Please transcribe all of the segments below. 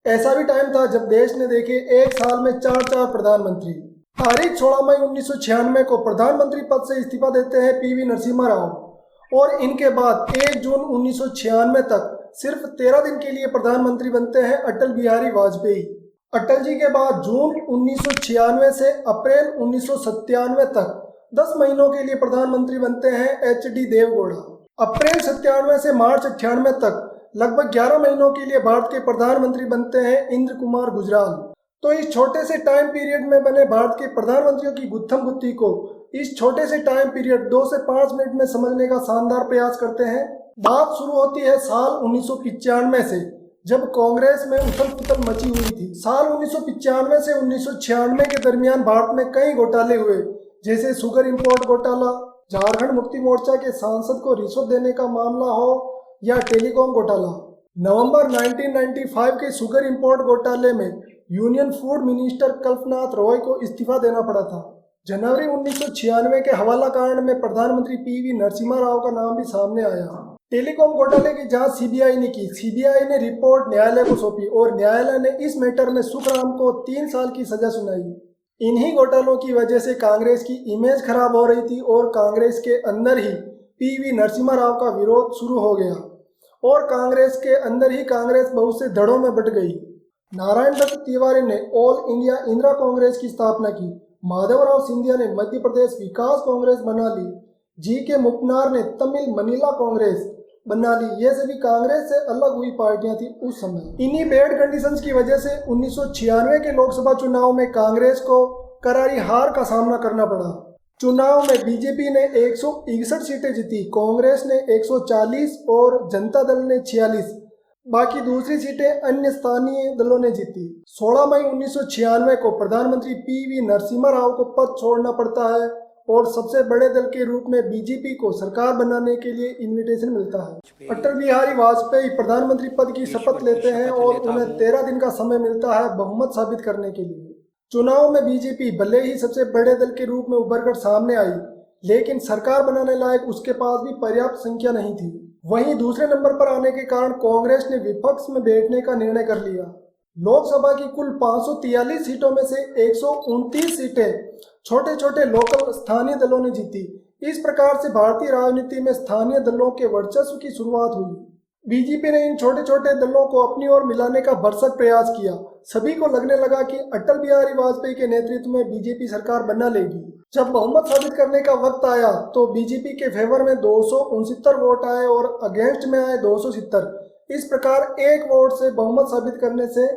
ऐसा भी टाइम था जब देश ने देखे एक साल में चार चार प्रधानमंत्री। तारीख 16 मई 1996 को प्रधानमंत्री पद से इस्तीफा देते हैं पीवी नरसिम्हा राव और इनके बाद 1 जून 1996 तक सिर्फ 13 दिन के लिए प्रधानमंत्री बनते हैं अटल बिहारी वाजपेयी। अटल जी के बाद जून 1996 से अप्रैल 1997 तक 10 महीनों के लिए प्रधानमंत्री बनते हैं एच.डी. देवगौड़ा। अप्रैल 97 से मार्च 98 तक लगभग 11 महीनों के लिए भारत के प्रधानमंत्री बनते हैं इंद्र कुमार गुजराल। तो इस छोटे से टाइम पीरियड में बने भारत के प्रधानमंत्रियों की गुत्थम गुत्थी को इस छोटे से टाइम पीरियड 2 से 5 मिनट में समझने का शानदार प्रयास करते हैं। बात शुरू होती है साल 1995 से, जब कांग्रेस में उथल पुथल मची हुई थी। साल 1995 से 1996 के दरमियान भारत में कई घोटाले हुए, जैसे शुगर इंपोर्ट घोटाला, झारखंड मुक्ति मोर्चा के सांसद को रिश्वत देने का मामला हो या टेलीकॉम घोटाला। नवंबर 1995 के शुगर इंपोर्ट घोटाले में union food minister Kalpnath Roy को इस्तीफा देना पड़ा था। जनवरी 1996 के हवाला कांड में प्रधानमंत्री पीवी नरसिम्हा राव का नाम भी सामने आया। टेलीकॉम घोटाले की जांच सीबीआई ने की। सीबीआई ने रिपोर्ट न्यायालय को सौंपी और न्यायालय ने इस मैटर में सुखराम को 3 साल की सजा सुनाई। इन्हीं घोटालों की वजह से कांग्रेस की इमेज खराब हो रही थी और कांग्रेस के अंदर ही पीवी नरसिम्हा राव का विरोध शुरू हो गया और कांग्रेस के अंदर ही कांग्रेस बहुत से धड़ों में बंट गई। नारायण दत्त तिवारी ने ऑल इंडिया इंदिरा कांग्रेस की स्थापना की। माधवराव सिंधिया ने मध्य प्रदेश विकास कांग्रेस बना ली। जी.के. मुपनार ने तमिल मनीला कांग्रेस बना ली। ये सभी कांग्रेस से अलग हुई पार्टियां थी उस समय। इन्हीं बैड कंडीशंस की वजह से 1996 के लोकसभा चुनाव में कांग्रेस को करारी हार का सामना करना पड़ा। चुनाव में बीजेपी ने 161 सीटें जीती, कांग्रेस ने 140 और जनता दल ने 46। बाकी दूसरी सीटें अन्य स्थानीय दलों ने जीती। 16 मई 1996 को प्रधानमंत्री पीवी नरसिम्हा राव को पद छोड़ना पड़ता है और सबसे बड़े दल के रूप में बीजेपी को सरकार बनाने के लिए इनविटेशन मिलता है। अटल बिहारी वाजपेयी प्रधानमंत्री पद की शपथ लेते हैं और उन्हें 13 दिन का समय मिलता है बहुमत साबित करने के लिए। चुनाव में बीजेपी भले ही सबसे बड़े दल के रूप में उभरकर सामने आई, लेकिन सरकार बनाने लायक उसके पास भी पर्याप्त संख्या नहीं थी। वहीं दूसरे नंबर पर आने के कारण कांग्रेस ने विपक्ष में बैठने का निर्णय कर लिया। लोकसभा की कुल 543 सीटों में से 129 सीटें छोटे छोटे लोकल स्थानीय दलों ने जीती। इस प्रकार से भारतीय राजनीति में स्थानीय दलों के वर्चस्व की शुरुआत हुई। बीजेपी ने इन छोटे छोटे दलों को अपनी ओर मिलाने का भरसक प्रयास किया। सभी को लगने लगा कि अटल बिहारी वाजपेयी के नेतृत्व में बीजेपी सरकार बना लेगी। जब बहुमत साबित करने का वक्त आया तो बीजेपी के फेवर में 269 वोट आए और अगेंस्ट में आए 270। इस प्रकार एक वोट से बहुमत साबित करने से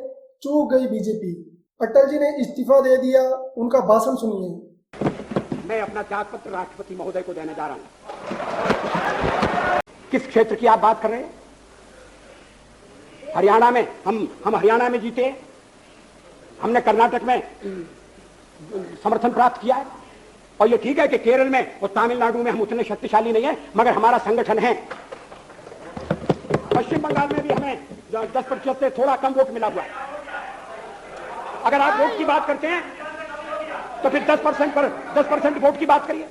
चूक गई बीजेपी। अटल जी ने इस्तीफा दे दिया। उनका भाषण सुनिए। मैं अपना त्यागपत्र राष्ट्रपति महोदय को देने जा रहा हूं। किस क्षेत्र की आप बात कर रहे हैं? हरियाणा में हम हरियाणा में जीते। हमने कर्नाटक में समर्थन प्राप्त किया है और ये ठीक है कि केरल में और तमिलनाडु में हम उतने शक्तिशाली नहीं है, मगर हमारा संगठन है। पश्चिम बंगाल में भी हमें 10% से थोड़ा कम वोट मिला हुआ है। अगर आप वोट की बात करते हैं तो फिर 10% वोट की बात करिए।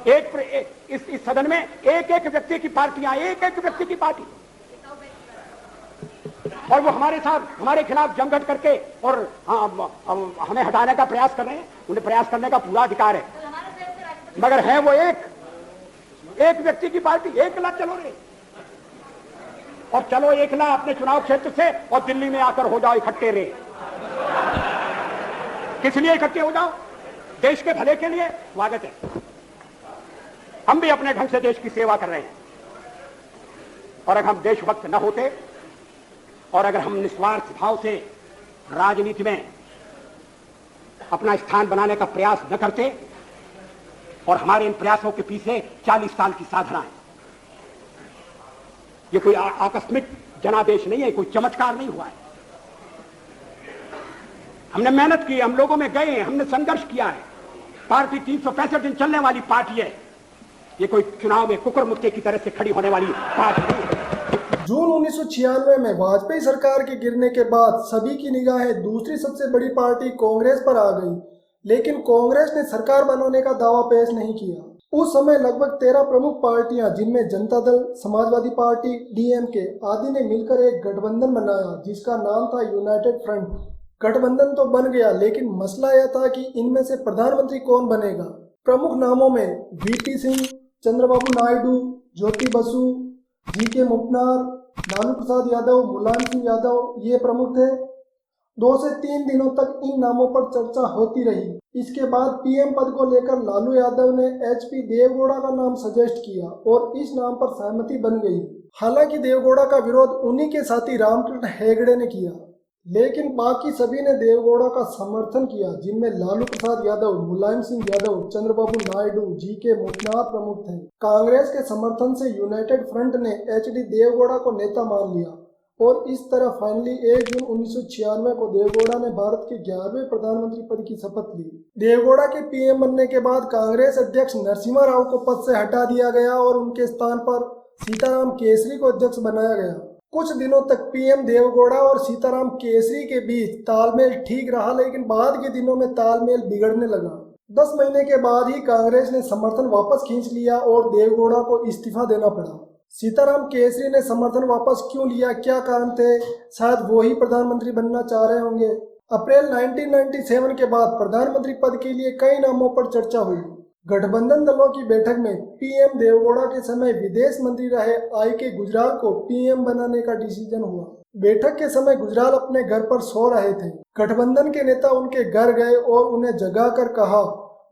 इस सदन में एक एक व्यक्ति की पार्टियां, एक एक व्यक्ति की पार्टी, और वो हमारे साथ हमारे खिलाफ जमघट करके और हमें हटाने का प्रयास कर रहे हैं। उन्हें प्रयास करने का पूरा अधिकार है, मगर है वो एक व्यक्ति की पार्टी। एक लाख चलो रे, और चलो एक लाख अपने चुनाव क्षेत्र से और दिल्ली में आकर हो जाओ इकट्ठे रे। किस लिए इकट्ठे हो जाओ? देश के भले के लिए। स्वागत है। हम भी अपने ढंग से देश की सेवा कर रहे हैं, और अगर हम देशभक्त न होते और अगर हम निस्वार्थ भाव से राजनीति में अपना स्थान बनाने का प्रयास न करते, और हमारे इन प्रयासों के पीछे 40 साल की साधना है। ये कोई आकस्मिक जनादेश नहीं है, कोई चमत्कार नहीं हुआ है। हमने मेहनत की, हम लोगों में गए, हमने संघर्ष किया है। पार्टी 365 दिन चलने वाली पार्टी है। ये कोई चुनाव में कुकर मुक्के की तरह से खड़ी होने वाली पार्टी नहीं है। जून 1996 में वाजपेयी सरकार के गिरने के बाद सभी की निगाहें दूसरी सबसे बड़ी पार्टी कांग्रेस पर आ गई, लेकिन कांग्रेस ने सरकार बनाने का दावा पेश नहीं किया। उस समय लगभग 13 प्रमुख पार्टियां जिनमें जनता दल, समाजवादी पार्टी, डीएमके आदि ने मिलकर एक गठबंधन बनाया जिसका नाम था यूनाइटेड फ्रंट। गठबंधन तो बन गया, लेकिन मसला यह था कि इनमें से प्रधानमंत्री कौन बनेगा। प्रमुख नामों में वीपी सिंह, चंद्रबाबू नायडू, ज्योति बसु, जीके मुपनार, लालू प्रसाद यादव, मुलायम सिंह यादव ये प्रमुख थे। 2 से 3 दिनों तक इन नामों पर चर्चा होती रही। इसके बाद पीएम पद को लेकर लालू यादव ने एचपी देवगौड़ा का नाम सजेस्ट किया और इस नाम पर सहमति बन गई। हालांकि देवगौड़ा का विरोध उन्हीं के साथी रामकृष्ण हेगड़े ने किया, लेकिन बाकी सभी ने देवगौड़ा का समर्थन किया, जिनमें लालू प्रसाद यादव, मुलायम सिंह यादव, चंद्रबाबू नायडू, जीके मुपनार प्रमुख थे। कांग्रेस के समर्थन से यूनाइटेड फ्रंट ने एचडी देवगौड़ा को नेता मान लिया और इस तरह फाइनली 1 जून 1996 को देवगौड़ा ने भारत के 11वें प्रधानमंत्री पद की शपथ ली। देवगौड़ा के पीएम बनने के बाद कांग्रेस अध्यक्ष नरसिम्हा राव को पद से हटा दिया गया और उनके स्थान पर सीताराम केसरी को अध्यक्ष बनाया गया। कुछ दिनों तक पीएम देवगौड़ा और सीताराम केसरी के बीच तालमेल ठीक रहा, लेकिन बाद के दिनों में तालमेल बिगड़ने लगा। 10 महीने के बाद ही कांग्रेस ने समर्थन वापस खींच लिया और देवगौड़ा को इस्तीफा देना पड़ा। सीताराम केसरी ने समर्थन वापस क्यों लिया, क्या कारण थे? शायद वो ही प्रधानमंत्री बनना चाह रहे होंगे। अप्रैल 1997 के बाद प्रधानमंत्री पद के लिए कई नामों पर चर्चा हुई। गठबंधन दलों की बैठक में पीएम देवगौड़ा के समय विदेश मंत्री रहे आई.के. गुजराल को पीएम बनाने का डिसीजन हुआ। बैठक के समय गुजराल अपने घर पर सो रहे थे। गठबंधन के नेता उनके घर गए और उन्हें जगाकर कहा,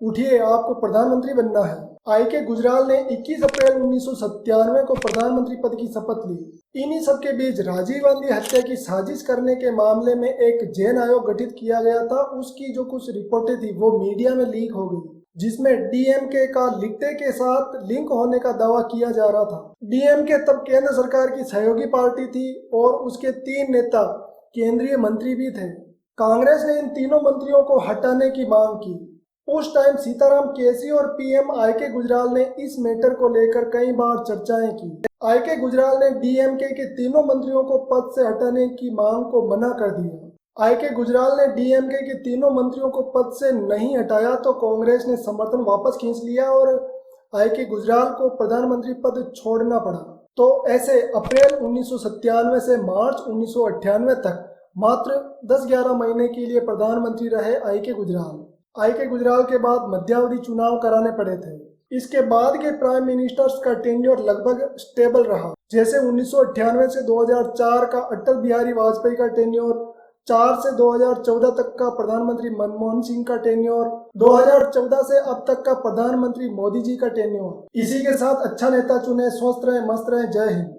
उठिए, आपको प्रधानमंत्री बनना है। आई.के. गुजराल ने 21 अप्रैल 1997 को प्रधानमंत्री पद की शपथ ली। इन्हीं सबके बीच राजीव गांधी हत्या की साजिश करने के मामले में एक जैन आयोग गठित किया गया था। उसकी जो कुछ रिपोर्टें थी वो मीडिया में लीक हो गई, जिसमें डीएमके का लिट्टे के साथ लिंक होने का दावा किया जा रहा था। डीएमके तब केंद्र सरकार की सहयोगी पार्टी थी और उसके 3 नेता केंद्रीय मंत्री भी थे। कांग्रेस ने इन तीनों मंत्रियों को हटाने की मांग की। उस टाइम सीताराम केसरी और पीएम आई.के. गुजराल ने इस मैटर को लेकर कई बार चर्चाएं की। आई.के. गुजराल ने डीएमके के तीनों मंत्रियों को पद से हटाने की मांग को मना कर दिया। आई.के. गुजराल ने डीएमके के तीनों मंत्रियों को पद से नहीं हटाया तो कांग्रेस ने समर्थन वापस खींच लिया और आई.के. गुजराल को प्रधानमंत्री पद छोड़ना पड़ा। तो ऐसे अप्रैल 1997 से मार्च 1998 तक मात्र 10-11 महीने के लिए प्रधानमंत्री रहे आई.के. गुजराल। आई.के. गुजराल के बाद मध्यावधि चुनाव कराने पड़े थे। इसके बाद के प्राइम मिनिस्टर्स का टेन्योर लगभग स्टेबल रहा। जैसे 1998 से 2004 का अटल बिहारी वाजपेयी का टेन्योर, 4 से 2014 तक का प्रधानमंत्री मनमोहन सिंह का टेन्योर, 2014 से अब तक का प्रधानमंत्री मोदी जी का टेन्योर। इसी के साथ अच्छा नेता चुने, स्वस्थ रहे, मस्त रहे, जय हिंद।